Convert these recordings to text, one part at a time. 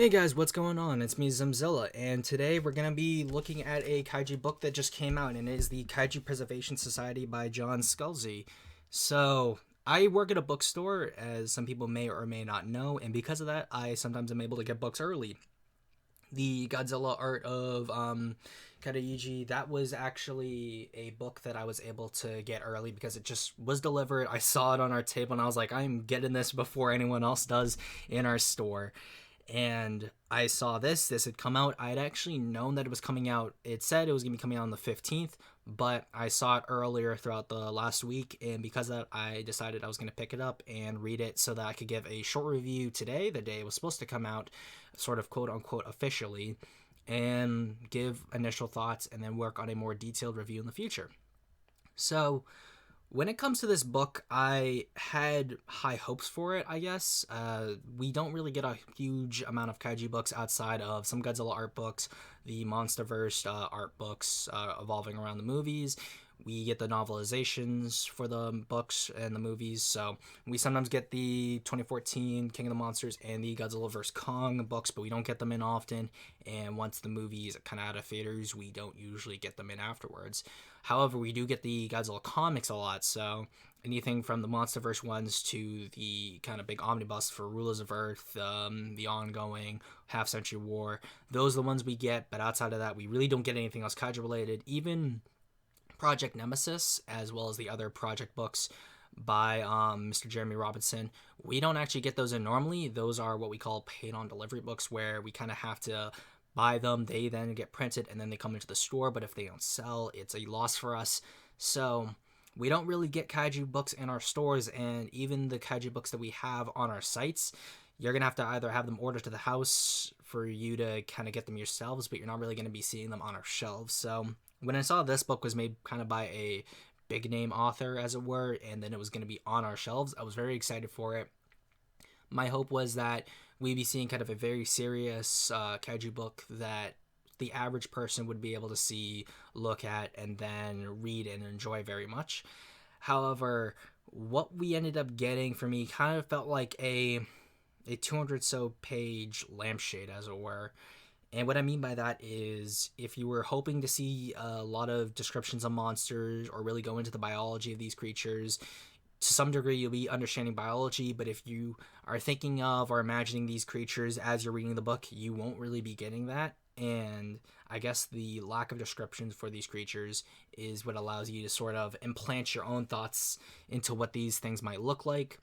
Hey guys, what's going on? It's me, Zimzilla, and today we're going to be looking at a kaiju book that just came out, and it is the Kaiju Preservation Society by John Scalzi. So, I work at a bookstore, as some people may or may not know, and because of that, I sometimes am able to get books early. The Godzilla art of Kaiju, that was actually a book that I was able to get early because it just was delivered. I saw it on our table, and I was like, I'm getting this before anyone else does in our store. And I saw this had come out. I had actually known that it was coming out. It said it was going to be coming out on the 15th, but I saw it earlier throughout the last week, and because of that, I decided I was going to pick it up and read it so that I could give a short review today, the day it was supposed to come out, sort of quote unquote officially, and give initial thoughts and then work on a more detailed review in the future. So, when it comes to this book, I had high hopes for it, I guess. We don't really get a huge amount of kaiju books outside of some Godzilla art books, the Monsterverse art books evolving around the movies. We get the novelizations for the books and the movies. So we sometimes get the 2014 King of the Monsters and the Godzilla vs. Kong books, but we don't get them in often. And once the movies are kind of out of theaters, we don't usually get them in afterwards. However, we do get the Godzilla comics a lot, so anything from the Monsterverse ones to the kind of big omnibus for Rulers of Earth, the ongoing Half Century War, those are the ones we get, but outside of that, we really don't get anything else kaiju related. Even Project Nemesis, as well as the other project books by Mr. Jeremy Robinson, we don't actually get those in normally. Those are what we call paid on delivery books, where we kind of have to buy them, they then get printed, and then they come into the store, but if they don't sell, it's a loss for us. So we don't really get kaiju books in our stores, and even the kaiju books that we have on our sites, you're going to have to either have them ordered to the house for you to kind of get them yourselves, but you're not really going to be seeing them on our shelves. So when I saw this book was made kind of by a big name author, as it were, and then it was going to be on our shelves, I was very excited for it. My hope was that we'd be seeing kind of a very serious kaiju book that the average person would be able to see, look at, and then read and enjoy very much. However, what we ended up getting for me kind of felt like a 200 so page lampshade, as it were. And what I mean by that is, if you were hoping to see a lot of descriptions of monsters or really go into the biology of these creatures, to some degree you'll be understanding biology, but if you are thinking of or imagining these creatures as you're reading the book, you won't really be getting that. And I guess the lack of descriptions for these creatures is what allows you to sort of implant your own thoughts into what these things might look like.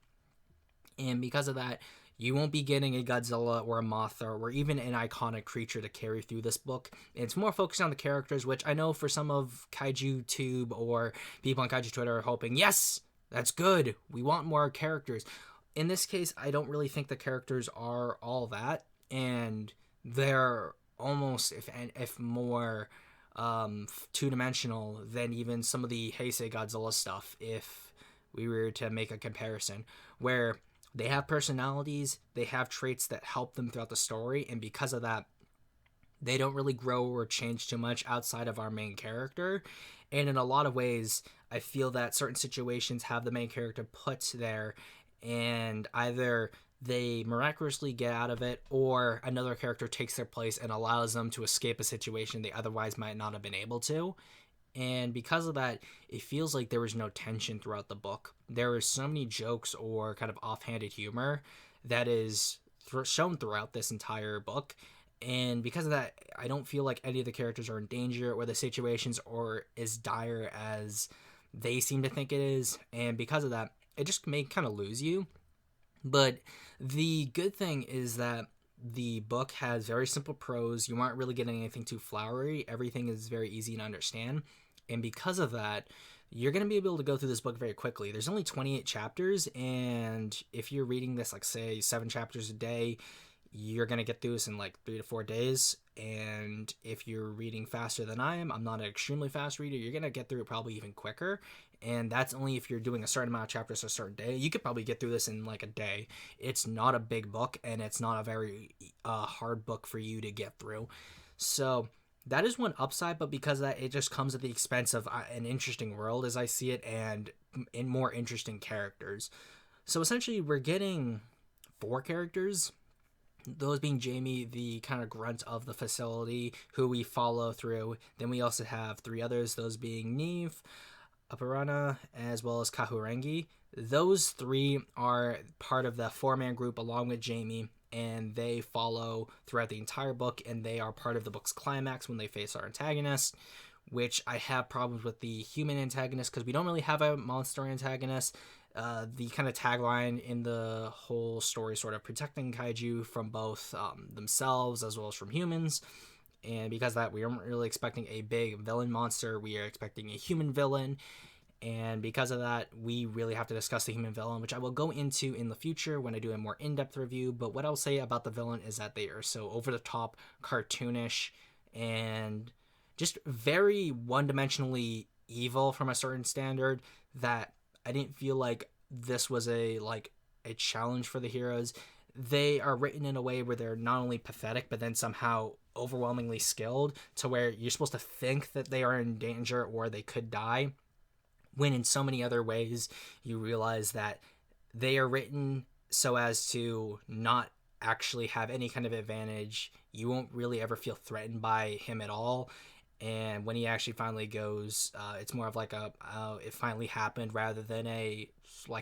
And because of that, you won't be getting a Godzilla or a Mothra or even an iconic creature to carry through this book. It's more focused on the characters, which I know for some of Kaiju Tube or people on Kaiju Twitter are hoping, yes, that's good. We want more characters. In this case, I don't really think the characters are all that, and they're almost, if more, two-dimensional than even some of the Heisei Godzilla stuff, if we were to make a comparison, where they have personalities, they have traits that help them throughout the story, and because of that, they don't really grow or change too much outside of our main character. And in a lot of ways, I feel that certain situations have the main character put there, and either they miraculously get out of it, or another character takes their place and allows them to escape a situation they otherwise might not have been able to. And because of that, it feels like there was no tension throughout the book. There were so many jokes or kind of offhanded humor that is shown throughout this entire book. And because of that, I don't feel like any of the characters are in danger or the situations are as dire as they seem to think it is. And because of that, it just may kind of lose you. But the good thing is that the book has very simple prose. You aren't really getting anything too flowery. Everything is very easy to understand. And because of that, you're going to be able to go through this book very quickly. There's only 28 chapters, and if you're reading this, like, say, 7 chapters a day, you're going to get through this in like 3 to 4 days. And if you're reading faster than I am, I'm not an extremely fast reader, you're going to get through it probably even quicker. And that's only if you're doing a certain amount of chapters a certain day. You could probably get through this in like a day. It's not a big book, and it's not a very hard book for you to get through. So that is one upside, but because of that, it just comes at the expense of an interesting world as I see it, and in more interesting characters. So essentially, we're getting 4 characters Those being Jamie, the kind of grunt of the facility, who we follow through. Then we also have three others, those being Neve, Aparana, as well as Kahurangi. Those three are part of the four-man group along with Jamie, and they follow throughout the entire book, and they are part of the book's climax when they face our antagonist, which I have problems with the human antagonist because we don't really have a monster antagonist. The kind of tagline in the whole story sort of protecting kaiju from both themselves as well as from humans. And because of that, we aren't really expecting a big villain monster. We are expecting a human villain. And because of that, we really have to discuss the human villain, which I will go into in the future when I do a more in-depth review. But what I'll say about the villain is that they are so over-the-top, cartoonish, and just very one-dimensionally evil from a certain standard that I didn't feel like this was a challenge for the heroes. They are written in a way where they're not only pathetic, but then somehow overwhelmingly skilled to where you're supposed to think that they are in danger or they could die, when in so many other ways you realize that they are written so as to not actually have any kind of advantage. You won't really ever feel threatened by him at all. And when he actually finally goes, it's more of like it finally happened rather than a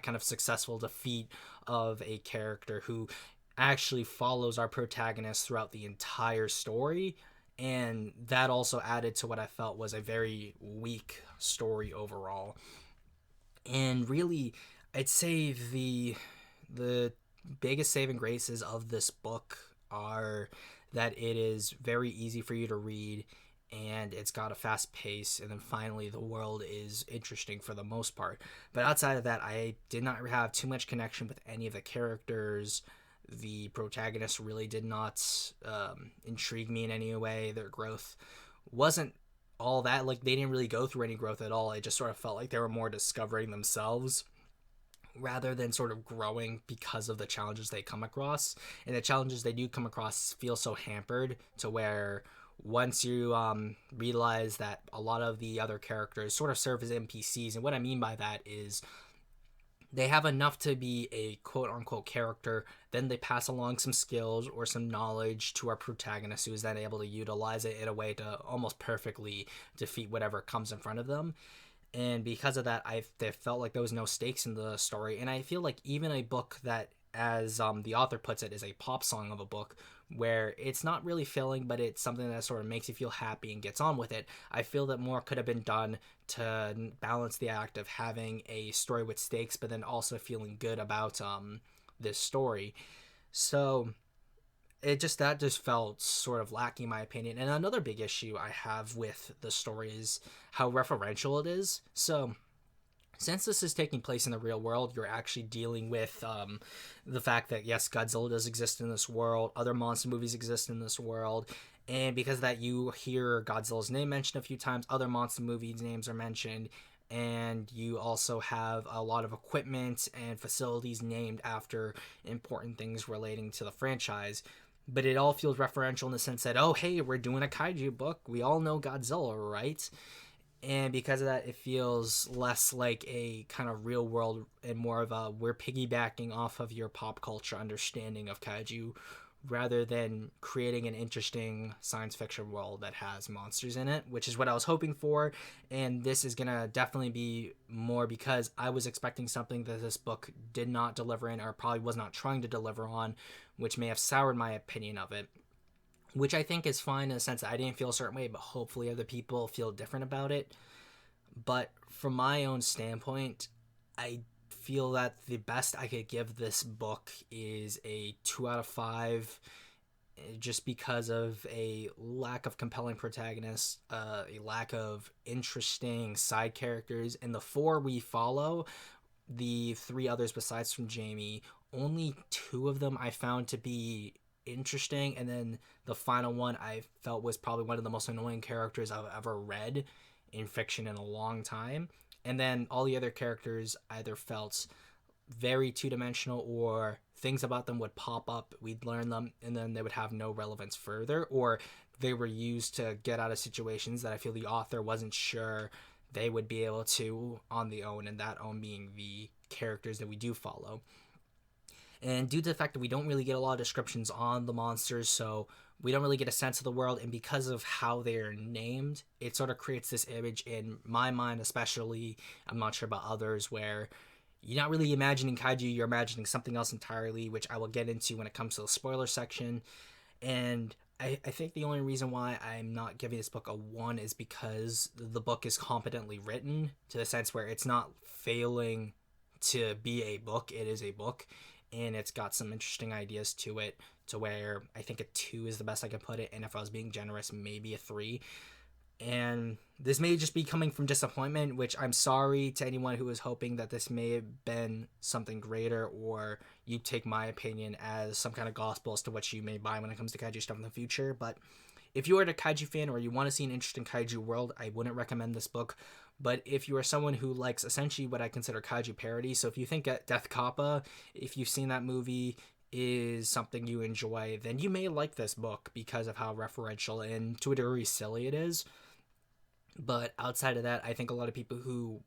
kind of successful defeat of a character who actually follows our protagonist throughout the entire story. And that also added to what I felt was a very weak story overall. And really, I'd say the biggest saving graces of this book are that it is very easy for you to read, and it's got a fast pace, and then finally the world is interesting for the most part. But outside of that, I did not have too much connection with any of the characters. The protagonist really did not intrigue me in any way. Their growth wasn't all that, they didn't really go through any growth at all. It just sort of felt like they were more discovering themselves rather than sort of growing because of the challenges they come across. And the challenges they do come across feel so hampered to where once you realize that a lot of the other characters sort of serve as NPCs, and what I mean by that is they have enough to be a quote-unquote character, then they pass along some skills or some knowledge to our protagonist, who is then able to utilize it in a way to almost perfectly defeat whatever comes in front of them. And because of that, I felt like there was no stakes in the story. And I feel like even a book that, as the author puts it, is a pop song of a book, where it's not really filling, but it's something that sort of makes you feel happy and gets on with it. I feel that more could have been done to balance the act of having a story with stakes, but then also feeling good about this story. So that just felt sort of lacking in my opinion. And another big issue I have with the story is how referential it is. So since this is taking place in the real world, you're actually dealing with the fact that, yes, Godzilla does exist in this world, other monster movies exist in this world, and because of that, you hear Godzilla's name mentioned a few times, other monster movies' names are mentioned, and you also have a lot of equipment and facilities named after important things relating to the franchise. But it all feels referential in the sense that, oh, hey, we're doing a kaiju book. We all know Godzilla, right? And because of that, it feels less like a kind of real world and more of a we're piggybacking off of your pop culture understanding of kaiju rather than creating an interesting science fiction world that has monsters in it, which is what I was hoping for. And this is going to definitely be more because I was expecting something that this book did not deliver in, or probably was not trying to deliver on, which may have soured my opinion of it. Which I think is fine in the sense that I didn't feel a certain way, but hopefully other people feel different about it. But from my own standpoint, I feel that the best I could give this book is a 2 out of 5, just because of a lack of compelling protagonists, a lack of interesting side characters. And the 4 we follow, the 3 others besides from Jamie, only 2 of them I found to be interesting, and then the final one I felt was probably one of the most annoying characters I've ever read in fiction in a long time. And then all the other characters either felt very two-dimensional, or things about them would pop up, we'd learn them, and then they would have no relevance further, or they were used to get out of situations that I feel the author wasn't sure they would be able to on the own, and that own being the characters that we do follow. And due to the fact that we don't really get a lot of descriptions on the monsters, so we don't really get a sense of the world, and because of how they're named, it sort of creates this image in my mind, especially, I'm not sure about others, where you're not really imagining kaiju, you're imagining something else entirely, which I will get into when it comes to the spoiler section. And I think the only reason why I'm not giving this book a 1 is because the book is competently written, to the sense where it's not failing to be a book, it is a book, and it's got some interesting ideas to it, to where I think a 2 is the best I can put it, and if I was being generous, maybe a 3. And this may just be coming from disappointment, which I'm sorry to anyone who was hoping that this may have been something greater, or you take my opinion as some kind of gospel as to what you may buy when it comes to kaiju stuff in the future. But if you are a kaiju fan or you want to see an interesting kaiju world, I wouldn't recommend this book. But if you are someone who likes essentially what I consider kaiju parody, so if you think Death Kappa, if you've seen that movie, is something you enjoy, then you may like this book because of how referential and to a degree silly it is. But outside of that, I think a lot of people who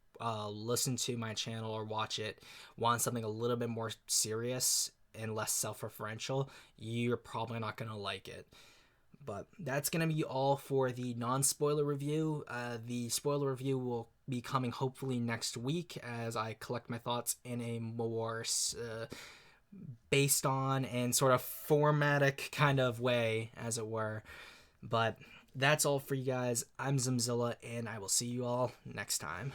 listen to my channel or watch it want something a little bit more serious and less self-referential. You're probably not going to like it. But that's going to be all for the non-spoiler review. The spoiler review will be coming hopefully next week as I collect my thoughts in a more based on and sort of formatic kind of way, as it were. But that's all for you guys. I'm Zimzilla, and I will see you all next time.